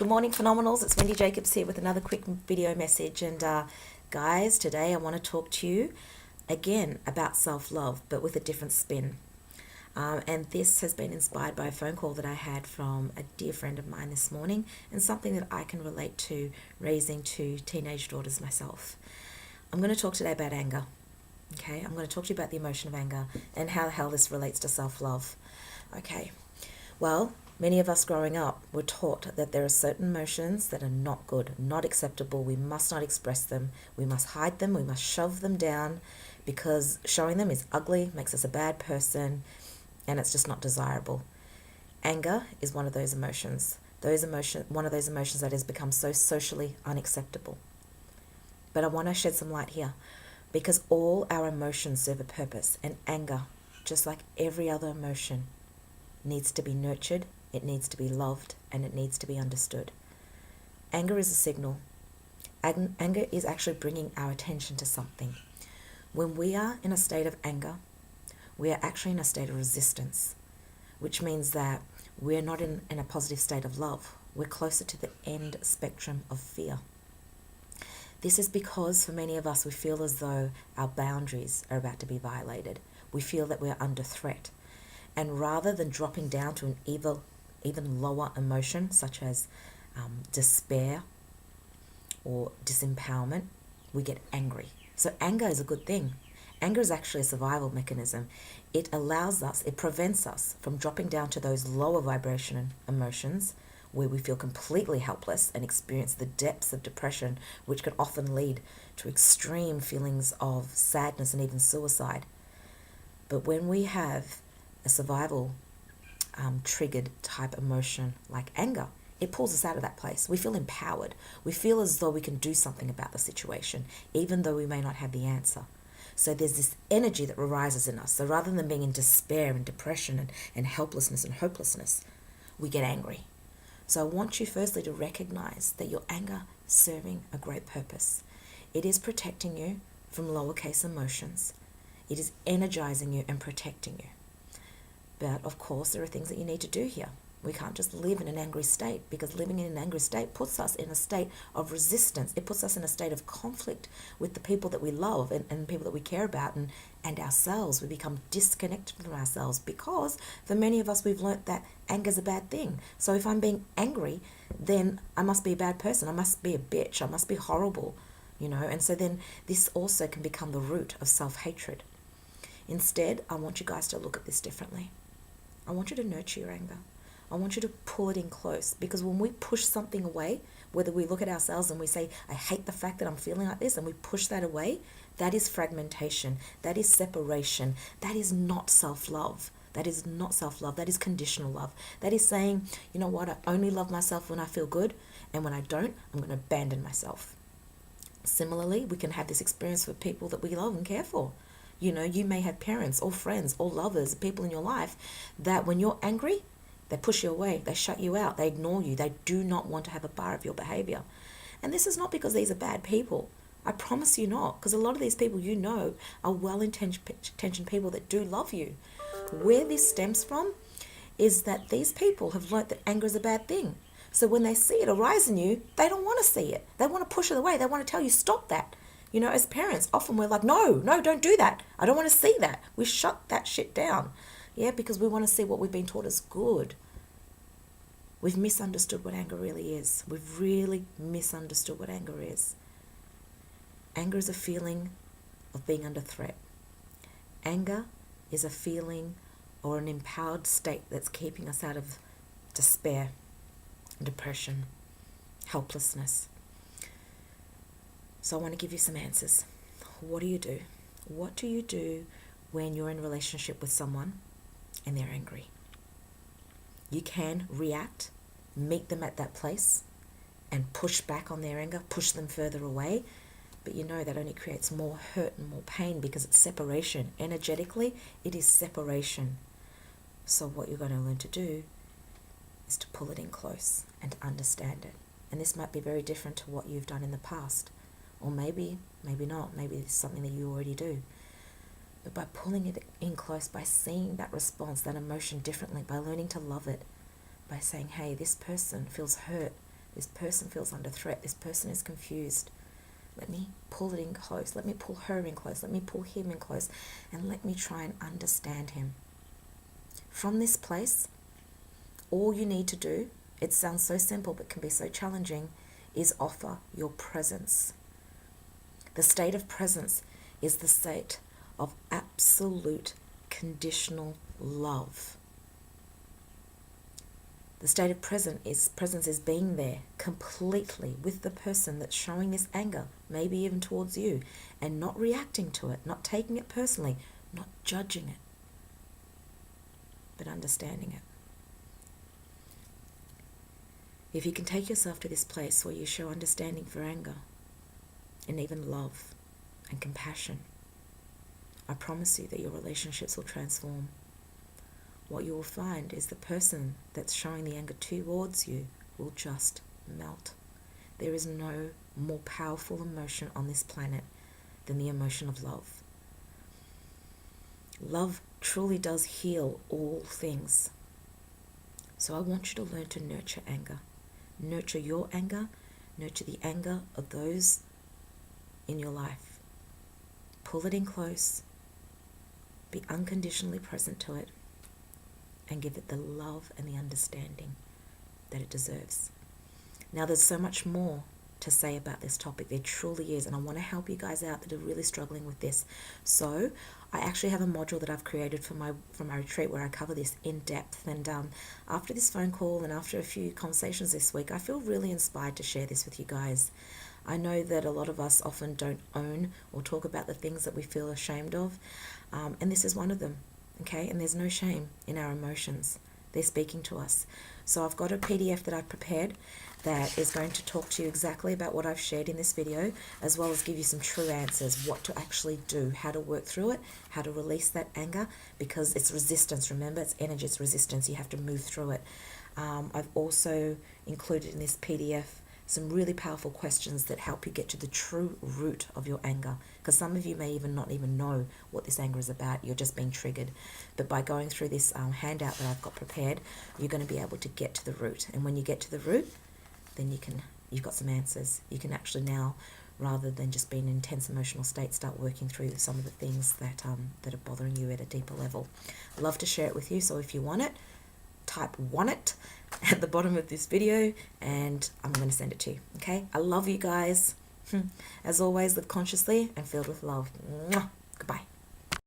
Good morning, Phenomenals. It's Wendy Jacobs here with another quick video message. And guys, today I want to talk to you again about self-love, but with a different spin. And this has been inspired by a phone call that I had from a dear friend of mine this morning, and something that I can relate to raising two teenage daughters myself. I'm going to talk today about anger. Okay, I'm going to talk to you about the emotion of anger and how the hell this relates to self-love. Okay, well, many of us growing up were taught that there are certain emotions that are not good, not acceptable. We must not express them. We must hide them. We must shove them down because showing them is ugly, makes us a bad person, and it's just not desirable. Anger is one of those emotions. One of those emotions that has become so socially unacceptable. But I want to shed some light here because all our emotions serve a purpose, and anger, just like every other emotion, needs to be nurtured, it needs to be loved, and it needs to be understood. Anger is a signal. Anger is actually bringing our attention to something. When we are in a state of anger, we are actually in a state of resistance, which means that we're not in a positive state of love. We're closer to the end spectrum of fear. This is because for many of us, we feel as though our boundaries are about to be violated. We feel that we're under threat. And rather than dropping down to an even lower emotion, such as despair or disempowerment, we get angry. So anger is a good thing. Anger is actually a survival mechanism. It prevents us from dropping down to those lower vibration emotions where we feel completely helpless and experience the depths of depression, which can often lead to extreme feelings of sadness and even suicide. But when we have a survival triggered type emotion like anger, it pulls us out of that place. We feel empowered. We feel as though we can do something about the situation, even though we may not have the answer. So there's this energy that arises in us. So rather than being in despair and depression and helplessness and hopelessness, we get angry. So I want you firstly to recognize that your anger is serving a great purpose. It is protecting you from lowercase emotions. It is energizing you and protecting you. But of course, there are things that you need to do here. We can't just live in an angry state, because living in an angry state puts us in a state of resistance. It puts us in a state of conflict with the people that we love and people that we care about and ourselves. We become disconnected from ourselves because for many of us, we've learnt that anger is a bad thing. So if I'm being angry, then I must be a bad person. I must be a bitch. I must be horrible, And so then this also can become the root of self-hatred. Instead, I want you guys to look at this differently. I want you to nurture your anger. I want you to pull it in close, because when we push something away, whether we look at ourselves and we say, I hate the fact that I'm feeling like this, and we push that away, that is fragmentation. That is separation. That is not self-love. That is not self-love. That is conditional love. That is saying, you know what, I only love myself when I feel good, and when I don't, I'm going to abandon myself. Similarly, we can have this experience for people that we love and care for. You may have parents or friends or lovers, people in your life that when you're angry, they push you away, they shut you out, they ignore you, they do not want to have a part of your behavior. And this is not because these are bad people. I promise you not, because a lot of these people are well-intentioned people that do love you. Where this stems from is that these people have learnt that anger is a bad thing. So when they see it arise in you, they don't want to see it. They want to push it away. They want to tell you, stop that. As parents, often we're like, no, don't do that. I don't want to see that. We shut that shit down. Yeah, because we want to see what we've been taught as good. We've misunderstood what anger really is. We've really misunderstood what anger is. Anger is a feeling of being under threat. Anger is a feeling or an empowered state that's keeping us out of despair, depression, helplessness. So I want to give you some answers. What do you do? What do you do when you're in a relationship with someone and they're angry? You can react, meet them at that place, and push back on their anger, push them further away. But that only creates more hurt and more pain, because it's separation. Energetically, it is separation. So what you're going to learn to do is to pull it in close and to understand it. And this might be very different to what you've done in the past. Or maybe not. Maybe it's something that you already do. But by pulling it in close, by seeing that response, that emotion differently, by learning to love it, by saying, hey, this person feels hurt, This person feels under threat. This person is confused. Let me pull it in close. Let me pull her in close. Let me pull him in close. And let me try and understand him. From this place, all you need to do, it sounds so simple but can be so challenging, is offer your presence. The state of presence is the state of absolute conditional love. The state of presence is being there completely with the person that's showing this anger, maybe even towards you, and not reacting to it, not taking it personally, not judging it, but understanding it. If you can take yourself to this place where you show understanding for anger and even love and compassion, I promise you that your relationships will transform. What you will find is the person that's showing the anger towards you will just melt. There is no more powerful emotion on this planet than the emotion of love. Love truly does heal all things. So I want you to learn to nurture anger. Nurture your anger. Nurture the anger of those in your life. Pull it in close. Be unconditionally present to it. And give it the love and the understanding that it deserves. Now, there's so much more to say about this topic. There truly is, and I want to help you guys out that are really struggling with this. So I actually have a module that I've created for my retreat where I cover this in depth. And after this phone call and after a few conversations this week, I feel really inspired to share this with you guys. I know that a lot of us often don't own or talk about the things that we feel ashamed of, and this is one of them. Okay, and there's no shame in our emotions. They're speaking to us. So I've got a PDF that I've prepared that is going to talk to you exactly about what I've shared in this video, as well as give you some true answers, what to actually do, how to work through it, how to release that anger, because it's resistance. Remember, it's energy, it's resistance. You have to move through it. I've also included in this PDF some really powerful questions that help you get to the true root of your anger, because some of you may not even know what this anger is about. You're just being triggered. But by going through this handout that I've got prepared, you're going to be able to get to the root. And when you get to the root, then you've got some answers. You can actually now, rather than just being in an intense emotional state, start working through some of the things that are bothering you at a deeper level. I'd love to share it with you. So if you want it, type "want it" at the bottom of this video and I'm going to send it to you. Okay, I love you guys. As always, live consciously and filled with love. Mwah. Goodbye.